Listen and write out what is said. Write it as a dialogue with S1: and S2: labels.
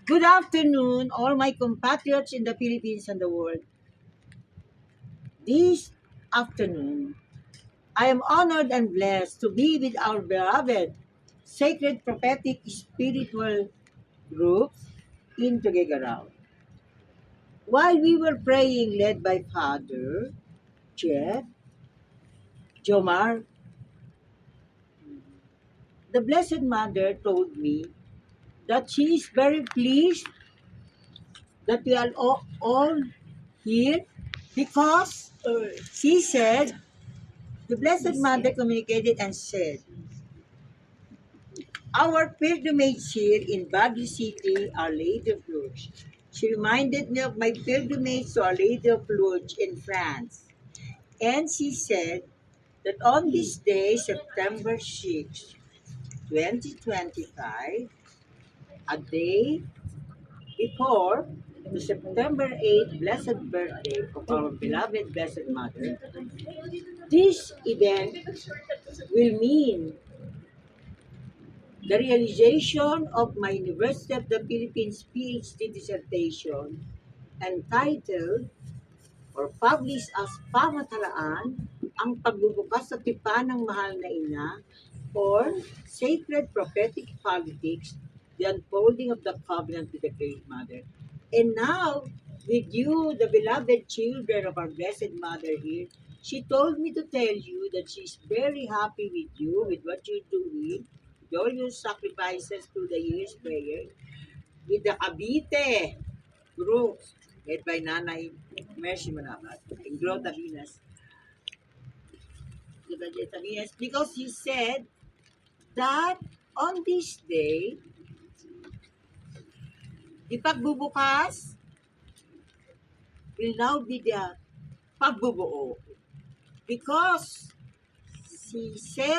S1: Good afternoon, all my compatriots in the Philippines and the world. This afternoon, I am honored and blessed to be with our beloved Sacred Prophetic Spiritual Group in Tuguegarao. While we were praying led by Father Jeff Jomar, the Blessed Mother told me that she is very pleased that we are all here because she said, the Blessed Mother communicated and said, our pilgrimage here in Baguio City, Our Lady of Lourdes. She reminded me of my pilgrimage to Our Lady of Lourdes in France. And she said that on this day, September 6, 2025, a day before the September 8th blessed birthday of our beloved Blessed Mother, this event will mean the realization of my University of the Philippines PhD dissertation entitled or published as Pamahalaan, ang pagbubukas sa tipan ng mahal na ina, or Sacred Prophetic Politics, the unfolding of the covenant with the Great Mother. And now, with you, the beloved children of our Blessed Mother here, she told me to tell you that she's very happy with you, with what you're doing, with all your sacrifices through the years prayer, with the Cavite group, led by Nanay Mercy Manabat, and Grota Vinas. Because he said that on this day, ipagbubukas will now be the pagbubuo. Because she said